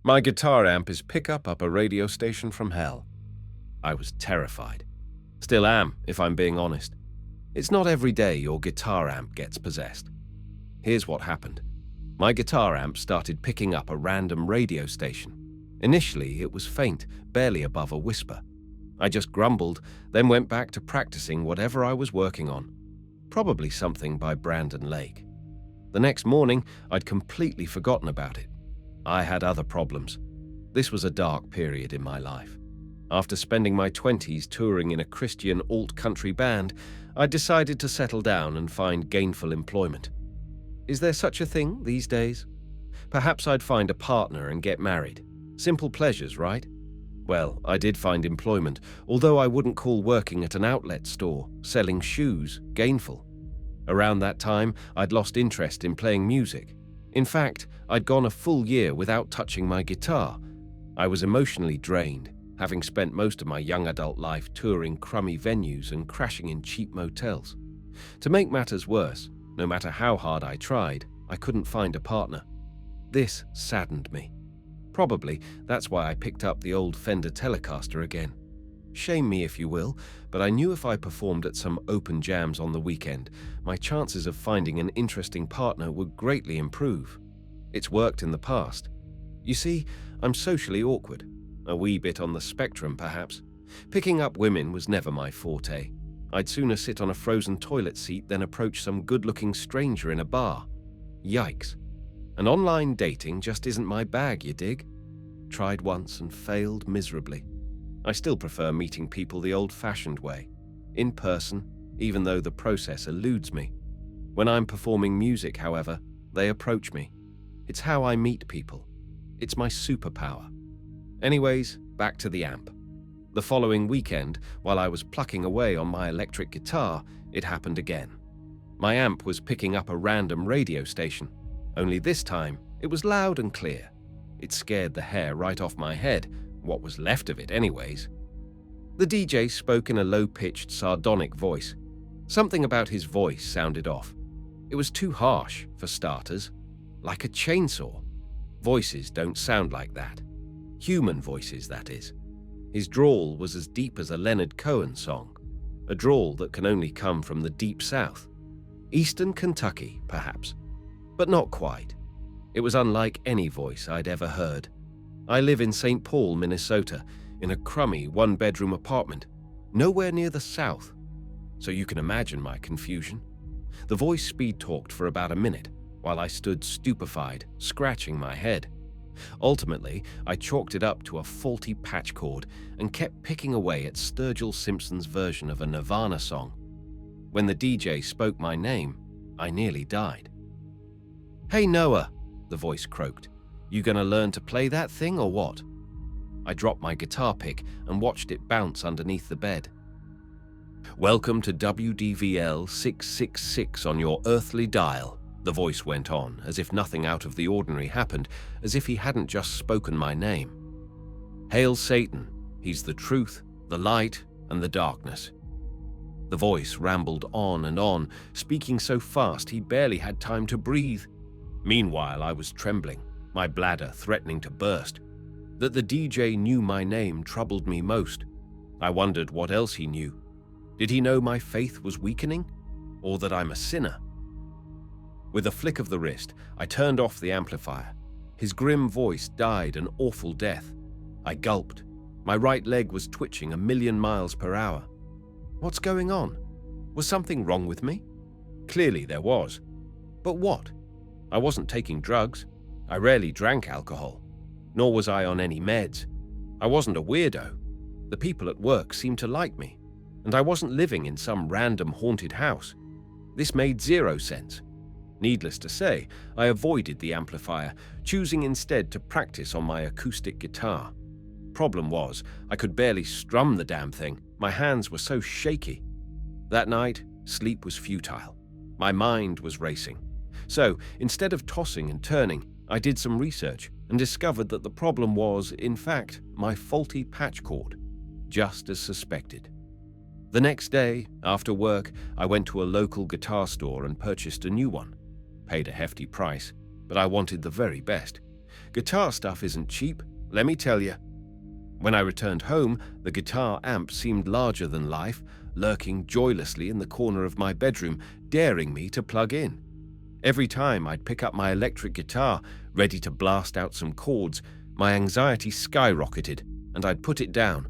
My guitar amp is pickup up a radio station from hell. I was terrified. Still am, if I'm being honest. It's not every day your guitar amp gets possessed. Here's what happened. My guitar amp started picking up a random radio station. Initially, it was faint, barely above a whisper. I just grumbled, then went back to practicing whatever I was working on. Probably something by Brandon Lake. The next morning, I'd completely forgotten about it. I had other problems. This was a dark period in my life. After spending my 20s touring in a Christian alt-country band, I decided to settle down and find gainful employment. Is there such a thing these days? Perhaps I'd find a partner and get married. Simple pleasures, right? Well, I did find employment, although I wouldn't call working at an outlet store, selling shoes, gainful. Around that time, I'd lost interest in playing music. In fact, I'd gone a full year without touching my guitar. I was emotionally drained, having spent most of my young adult life touring crummy venues and crashing in cheap motels. To make matters worse, no matter how hard I tried, I couldn't find a partner. This saddened me. Probably that's why I picked up the old Fender Telecaster again. Shame me if you will, but I knew if I performed at some open jams on the weekend, my chances of finding an interesting partner would greatly improve. It's worked in the past. You see, I'm socially awkward. A wee bit on the spectrum, perhaps. Picking up women was never my forte. I'd sooner sit on a frozen toilet seat than approach some good-looking stranger in a bar. Yikes. And online dating just isn't my bag, you dig? Tried once and failed miserably. I still prefer meeting people the old-fashioned way, in person, even though the process eludes me. When I'm performing music, however, they approach me. It's how I meet people. It's my superpower. Anyways, back to the amp. The following weekend, while I was plucking away on my electric guitar, it happened again. My amp was picking up a random radio station. Only this time, it was loud and clear. It scared the hair right off my head, what was left of it anyways. The DJ spoke in a low-pitched, sardonic voice. Something about his voice sounded off. It was too harsh, for starters. Like a chainsaw. Voices don't sound like that. Human voices, that is. His drawl was as deep as a Leonard Cohen song. A drawl that can only come from the deep south. Eastern Kentucky, perhaps. But not quite. It was unlike any voice I'd ever heard. I live in St. Paul, Minnesota, in a crummy one-bedroom apartment, nowhere near the south. So you can imagine my confusion. The voice speed-talked for about a minute, while I stood stupefied, scratching my head. Ultimately, I chalked it up to a faulty patch cord and kept picking away at Sturgill Simpson's version of a Nirvana song. When the DJ spoke my name, I nearly died. "Hey Noah," the voice croaked. "You gonna learn to play that thing or what?" I dropped my guitar pick and watched it bounce underneath the bed. "Welcome to WDVL 666 on your earthly dial," the voice went on, as if nothing out of the ordinary happened, as if he hadn't just spoken my name. "Hail Satan, he's the truth, the light, and the darkness." The voice rambled on and on, speaking so fast he barely had time to breathe. Meanwhile, I was trembling, my bladder threatening to burst. That the DJ knew my name troubled me most. I wondered what else he knew. Did he know my faith was weakening? Or that I'm a sinner? With a flick of the wrist, I turned off the amplifier. His grim voice died an awful death. I gulped. My right leg was twitching 1,000,000 miles per hour. What's going on? Was something wrong with me? Clearly there was. But what? I wasn't taking drugs. I rarely drank alcohol. Nor was I on any meds. I wasn't a weirdo. The people at work seemed to like me. And I wasn't living in some random haunted house. This made zero sense. Needless to say, I avoided the amplifier, choosing instead to practice on my acoustic guitar. Problem was, I could barely strum the damn thing. My hands were so shaky. That night, sleep was futile. My mind was racing. So, instead of tossing and turning, I did some research and discovered that the problem was, in fact, my faulty patch cord, just as suspected. The next day, after work, I went to a local guitar store and purchased a new one. Paid a hefty price, but I wanted the very best. Guitar stuff isn't cheap, let me tell you. When I returned home, the guitar amp seemed larger than life, lurking joylessly in the corner of my bedroom, daring me to plug in. Every time I'd pick up my electric guitar, ready to blast out some chords, my anxiety skyrocketed, and I'd put it down.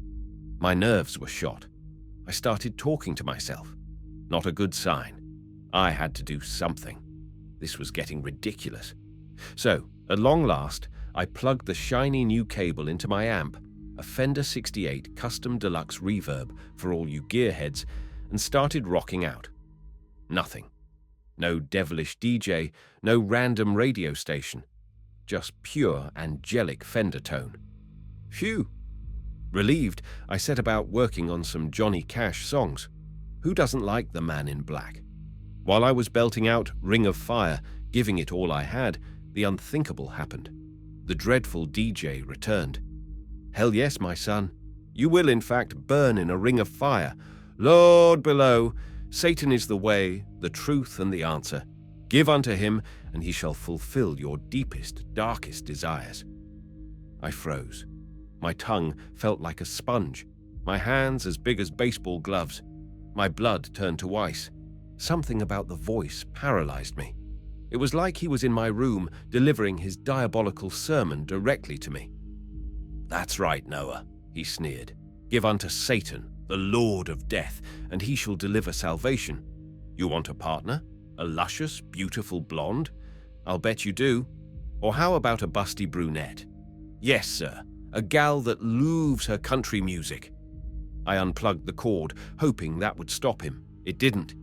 My nerves were shot. I started talking to myself. Not a good sign. I had to do something. This was getting ridiculous. So, at long last, I plugged the shiny new cable into my amp, a Fender 68 Custom Deluxe Reverb for all you gearheads, and started rocking out. Nothing. No devilish DJ, no random radio station. Just pure, angelic Fender tone. Phew! Relieved, I set about working on some Johnny Cash songs. Who doesn't like the Man in Black? While I was belting out Ring of Fire, giving it all I had, the unthinkable happened. The dreadful DJ returned. Hell yes, my son. You will, in fact, burn in a ring of fire. Lord below, Satan is the way, the truth, and the answer. Give unto him, and he shall fulfill your deepest, darkest desires. I froze. My tongue felt like a sponge, my hands as big as baseball gloves. My blood turned to ice. Something about the voice paralyzed me. It was like he was in my room, delivering his diabolical sermon directly to me. That's right, Noah, he sneered. Give unto Satan, the Lord of Death, and he shall deliver salvation. You want a partner? A luscious, beautiful blonde? I'll bet you do. Or how about a busty brunette? Yes, sir, a gal that looves her country music. I unplugged the cord, hoping that would stop him. It didn't.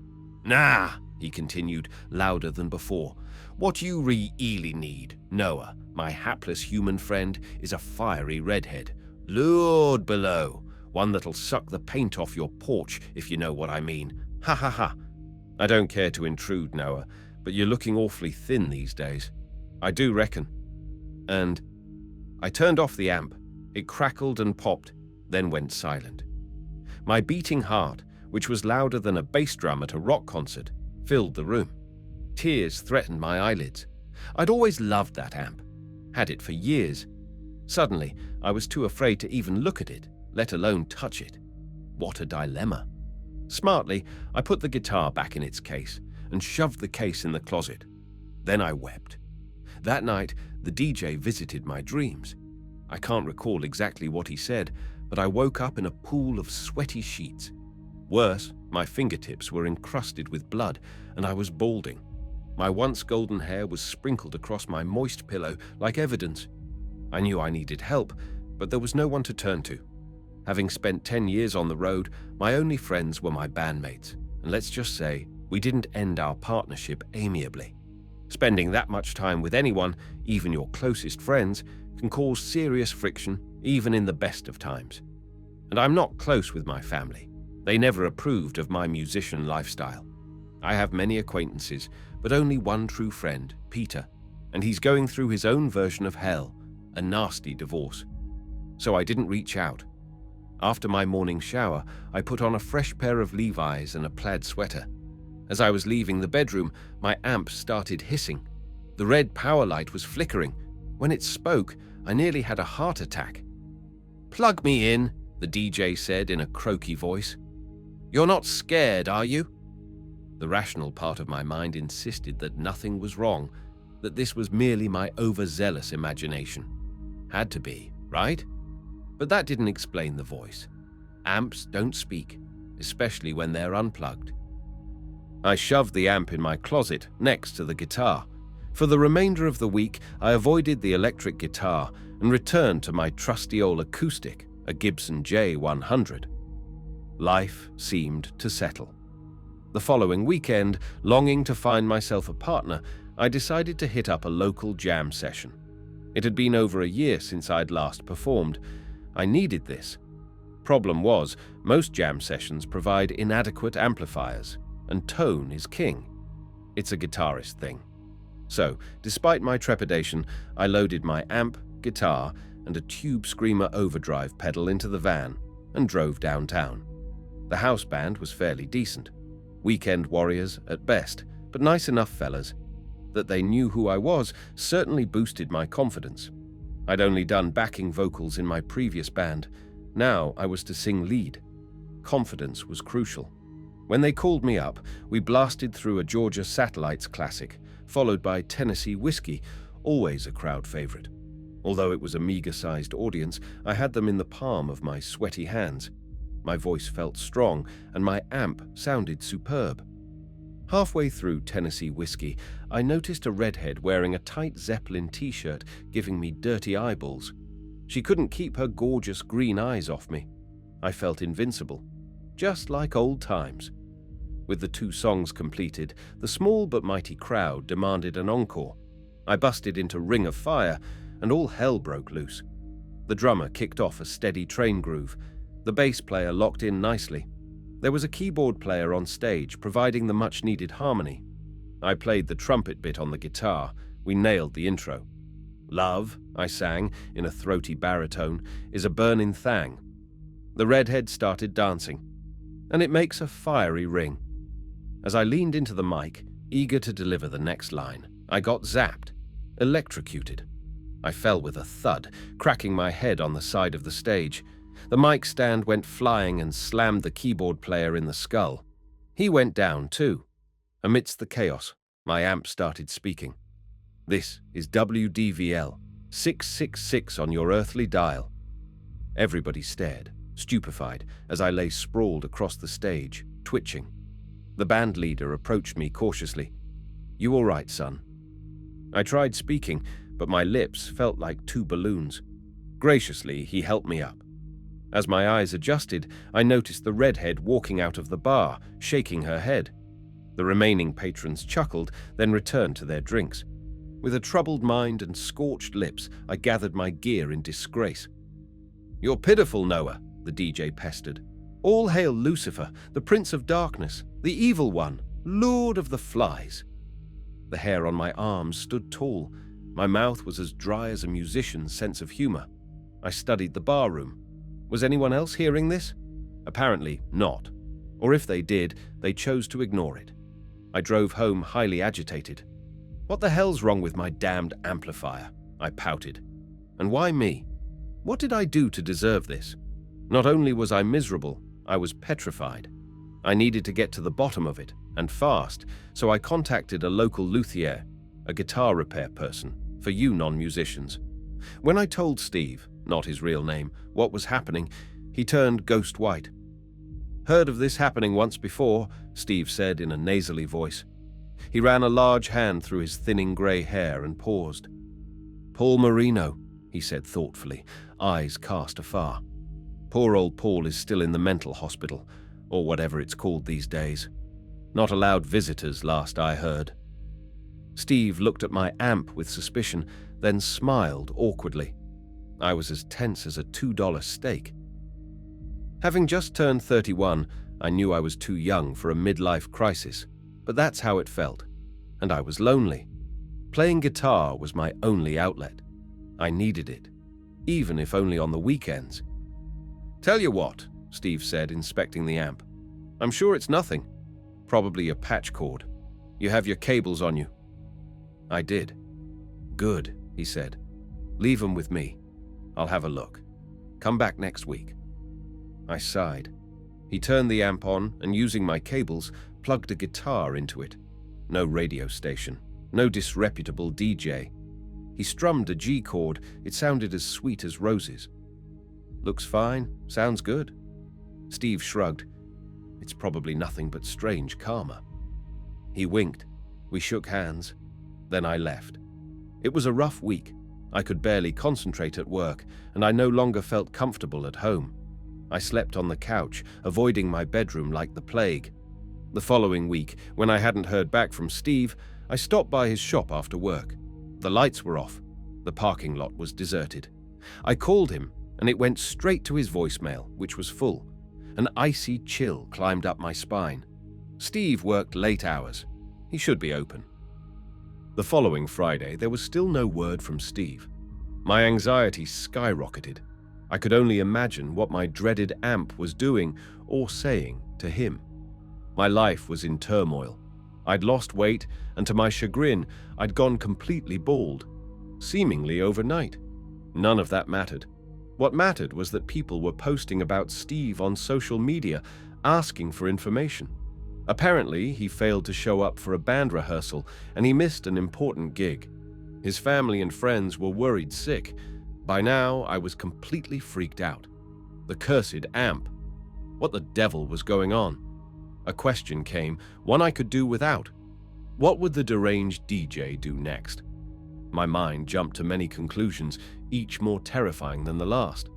Nah, he continued, louder than before. What you really need, Noah, my hapless human friend, is a fiery redhead. Lord below, one that'll suck the paint off your porch, if you know what I mean. Ha ha ha. I don't care to intrude, Noah, but you're looking awfully thin these days. I do reckon. And I turned off the amp. It crackled and popped, then went silent. My beating heart, which was louder than a bass drum at a rock concert, filled the room. Tears threatened my eyelids. I'd always loved that amp. Had it for years. Suddenly, I was too afraid to even look at it, let alone touch it. What a dilemma. Smartly, I put the guitar back in its case and shoved the case in the closet. Then I wept. That night, the DJ visited my dreams. I can't recall exactly what he said, but I woke up in a pool of sweaty sheets. Worse, my fingertips were encrusted with blood, and I was balding. My once golden hair was sprinkled across my moist pillow like evidence. I knew I needed help, but there was no one to turn to. Having spent 10 years on the road, my only friends were my bandmates, and let's just say, we didn't end our partnership amiably. Spending that much time with anyone, even your closest friends, can cause serious friction, even in the best of times. And I'm not close with my family. They never approved of my musician lifestyle. I have many acquaintances, but only one true friend, Peter, and he's going through his own version of hell, a nasty divorce. So I didn't reach out. After my morning shower, I put on a fresh pair of Levi's and a plaid sweater. As I was leaving the bedroom, my amp started hissing. The red power light was flickering. When it spoke, I nearly had a heart attack. "Plug me in," the DJ said in a croaky voice. "You're not scared, are you?" The rational part of my mind insisted that nothing was wrong, that this was merely my overzealous imagination. Had to be, right? But that didn't explain the voice. Amps don't speak, especially when they're unplugged. I shoved the amp in my closet next to the guitar. For the remainder of the week, I avoided the electric guitar and returned to my trusty old acoustic, a Gibson J100. Life seemed to settle. The following weekend, longing to find myself a partner, I decided to hit up a local jam session. It had been over a year since I'd last performed. I needed this. Problem was, most jam sessions provide inadequate amplifiers, and tone is king. It's a guitarist thing. So, despite my trepidation, I loaded my amp, guitar, and a Tube Screamer overdrive pedal into the van and drove downtown. The house band was fairly decent. Weekend warriors at best, but nice enough fellas. That they knew who I was certainly boosted my confidence. I'd only done backing vocals in my previous band. Now I was to sing lead. Confidence was crucial. When they called me up, we blasted through a Georgia Satellites classic, followed by Tennessee Whiskey, always a crowd favorite. Although it was a meager-sized audience, I had them in the palm of my sweaty hands. My voice felt strong, and my amp sounded superb. Halfway through Tennessee Whiskey, I noticed a redhead wearing a tight Zeppelin t-shirt giving me dirty eyeballs. She couldn't keep her gorgeous green eyes off me. I felt invincible, just like old times. With the 2 songs completed, the small but mighty crowd demanded an encore. I busted into Ring of Fire, and all hell broke loose. The drummer kicked off a steady train groove. The bass player locked in nicely. There was a keyboard player on stage providing the much-needed harmony. I played the trumpet bit on the guitar. We nailed the intro. Love, I sang in a throaty baritone, is a burnin' thang. The redhead started dancing, and it makes a fiery ring. As I leaned into the mic, eager to deliver the next line, I got zapped, electrocuted. I fell with a thud, cracking my head on the side of the stage. The mic stand went flying and slammed the keyboard player in the skull. He went down too. Amidst the chaos, my amp started speaking. This is WDVL, 666 on your earthly dial. Everybody stared, stupefied, as I lay sprawled across the stage, twitching. The band leader approached me cautiously. "You all right, son?" I tried speaking, but my lips felt like 2 balloons. Graciously, he helped me up. As my eyes adjusted, I noticed the redhead walking out of the bar, shaking her head. The remaining patrons chuckled, then returned to their drinks. With a troubled mind and scorched lips, I gathered my gear in disgrace. "You're pitiful, Noah," the DJ pestered. "All hail Lucifer, the Prince of Darkness, the Evil One, Lord of the Flies." The hair on my arms stood tall. My mouth was as dry as a musician's sense of humor. I studied the barroom. Was anyone else hearing this? Apparently not. Or if they did, they chose to ignore it. I drove home highly agitated. "What the hell's wrong with my damned amplifier?" I pouted. "And why me? What did I do to deserve this?" Not only was I miserable, I was petrified. I needed to get to the bottom of it, and fast, so I contacted a local luthier, a guitar repair person, for you non-musicians. When I told Steve, not his real name, what was happening, he turned ghost white. "Heard of this happening once before," Steve said in a nasally voice. He ran a large hand through his thinning grey hair and paused. "Paul Marino," he said thoughtfully, eyes cast afar. "Poor old Paul is still in the mental hospital, or whatever it's called these days. Not allowed visitors, last I heard." Steve looked at my amp with suspicion, then smiled awkwardly. I was as tense as a $2 steak. Having just turned 31, I knew I was too young for a midlife crisis, but that's how it felt, and I was lonely. Playing guitar was my only outlet. I needed it, even if only on the weekends. "Tell you what," Steve said, inspecting the amp. "I'm sure it's nothing. Probably a patch cord. You have your cables on you." I did. "Good," he said. "Leave them with me. I'll have a look. Come back next week." I sighed. He turned the amp on and, using my cables, plugged a guitar into it. No radio station, no disreputable DJ. He strummed a G chord. It sounded as sweet as roses. "Looks fine. Sounds good." Steve shrugged. "It's probably nothing but strange karma." He winked. We shook hands. Then I left. It was a rough week. I could barely concentrate at work, and I no longer felt comfortable at home. I slept on the couch, avoiding my bedroom like the plague. The following week, when I hadn't heard back from Steve, I stopped by his shop after work. The lights were off. The parking lot was deserted. I called him, and it went straight to his voicemail, which was full. An icy chill climbed up my spine. Steve worked late hours. He should be open. The following Friday, there was still no word from Steve. My anxiety skyrocketed. I could only imagine what my dreaded amp was doing or saying to him. My life was in turmoil. I'd lost weight, and to my chagrin, I'd gone completely bald, seemingly overnight. None of that mattered. What mattered was that people were posting about Steve on social media, asking for information. Apparently, he failed to show up for a band rehearsal, and he missed an important gig. His family and friends were worried sick. By now, I was completely freaked out. The cursed amp. What the devil was going on? A question came, one I could do without. What would the deranged DJ do next? My mind jumped to many conclusions, each more terrifying than the last.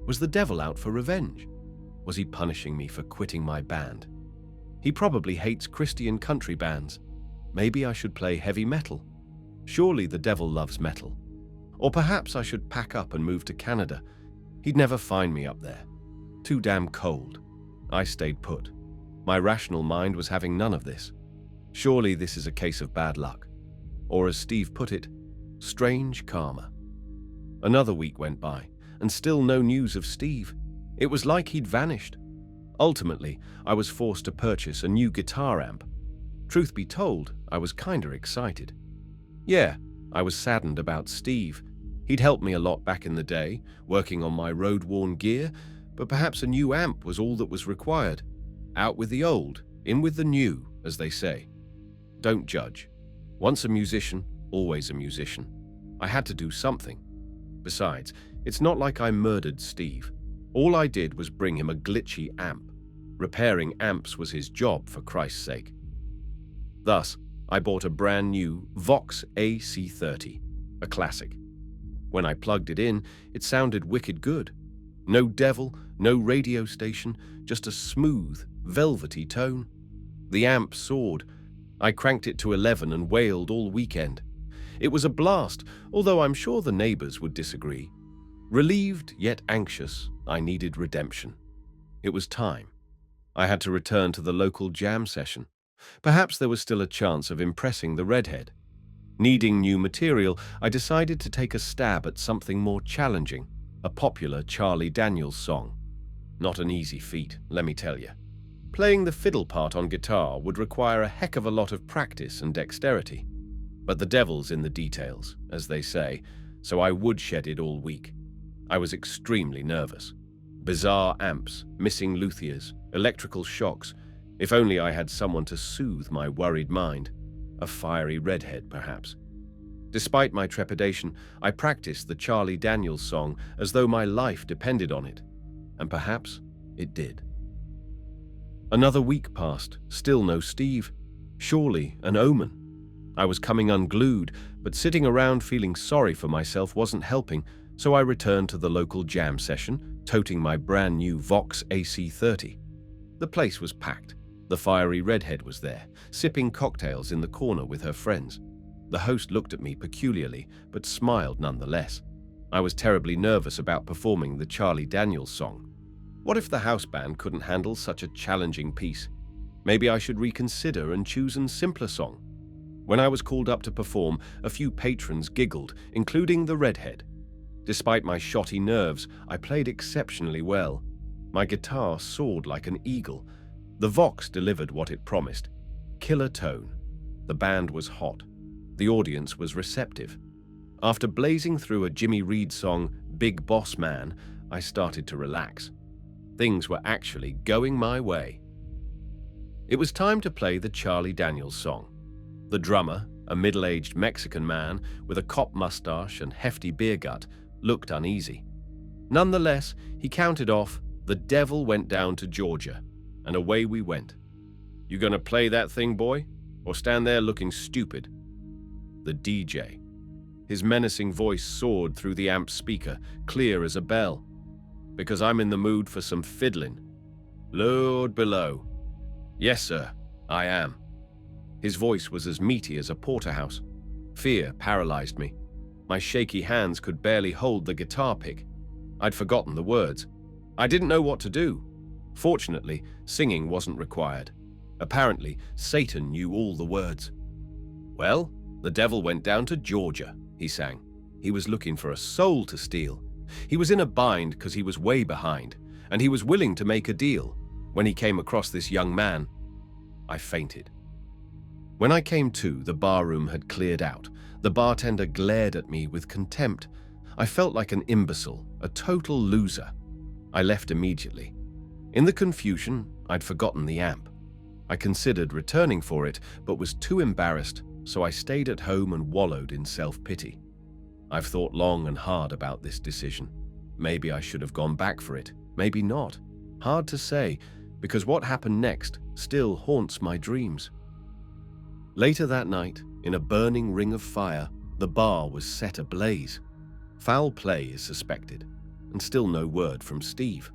Was the devil out for revenge? Was he punishing me for quitting my band? He probably hates Christian country bands. Maybe I should play heavy metal. Surely the devil loves metal. Or perhaps I should pack up and move to Canada. He'd never find me up there. Too damn cold. I stayed put. My rational mind was having none of this. Surely this is a case of bad luck. Or as Steve put it, strange karma. Another week went by, and still no news of Steve. It was like he'd vanished. Ultimately, I was forced to purchase a new guitar amp. Truth be told, I was kinda excited. Yeah, I was saddened about Steve. He'd helped me a lot back in the day, working on my road-worn gear, but perhaps a new amp was all that was required. Out with the old, in with the new, as they say. Don't judge. Once a musician, always a musician. I had to do something. Besides, it's not like I murdered Steve. All I did was bring him a glitchy amp. Repairing amps was his job, for Christ's sake. Thus, I bought a brand new Vox AC30, a classic. When I plugged it in, it sounded wicked good. No devil, no radio station, just a smooth, velvety tone. The amp soared. I cranked it to 11 and wailed all weekend. It was a blast, although I'm sure the neighbors would disagree. Relieved yet anxious, I needed redemption. It was time. I had to return to the local jam session. Perhaps there was still a chance of impressing the redhead. Needing new material, I decided to take a stab at something more challenging, a popular Charlie Daniels song. Not an easy feat, let me tell you. Playing the fiddle part on guitar would require a heck of a lot of practice and dexterity. But the devil's in the details, as they say, so I woodshedded all week. I was extremely nervous. Bizarre amps, missing luthiers, electrical shocks. If only I had someone to soothe my worried mind. A fiery redhead, perhaps. Despite my trepidation, I practiced the Charlie Daniels song as though my life depended on it. And perhaps it did. Another week passed, still no Steve. Surely an omen. I was coming unglued, but sitting around feeling sorry for myself wasn't helping, so I returned to the local jam session, toting my brand new Vox AC30. The place was packed. The fiery redhead was there, sipping cocktails in the corner with her friends. The host looked at me peculiarly, but smiled nonetheless. I was terribly nervous about performing the Charlie Daniels song. What if the house band couldn't handle such a challenging piece? Maybe I should reconsider and choose a simpler song. When I was called up to perform, a few patrons giggled, including the redhead. Despite my shotty nerves, I played exceptionally well. My guitar soared like an eagle. The Vox delivered what it promised. Killer tone. The band was hot. The audience was receptive. After blazing through a Jimmy Reed song, Big Boss Man, I started to relax. Things were actually going my way. It was time to play the Charlie Daniels song. The drummer, a middle-aged Mexican man with a cop mustache and hefty beer gut, looked uneasy. Nonetheless, he counted off, "The devil went down to Georgia," and away we went. "You gonna play that thing, boy? Or stand there looking stupid?" The DJ. His menacing voice soared through the amp speaker, clear as a bell. "Because I'm in the mood for some fiddling." "Lord below." "Yes, sir, I am." His voice was as meaty as a porterhouse. Fear paralyzed me. My shaky hands could barely hold the guitar pick. I'd forgotten the words. I didn't know what to do. Fortunately, singing wasn't required. Apparently, Satan knew all the words. "Well, the devil went down to Georgia," he sang. "He was looking for a soul to steal. He was in a bind because he was way behind, and he was willing to make a deal. When he came across this young man, I fainted. When I came to, the barroom had cleared out. The bartender glared at me with contempt. I felt like an imbecile, a total loser. I left immediately. In the confusion, I'd forgotten the amp. I considered returning for it, but was too embarrassed, so I stayed at home and wallowed in self-pity. I've thought long and hard about this decision. Maybe I should have gone back for it, maybe not. Hard to say, because what happened next still haunts my dreams. Later that night, in a burning ring of fire, the bar was set ablaze. Foul play is suspected, and still no word from Steve.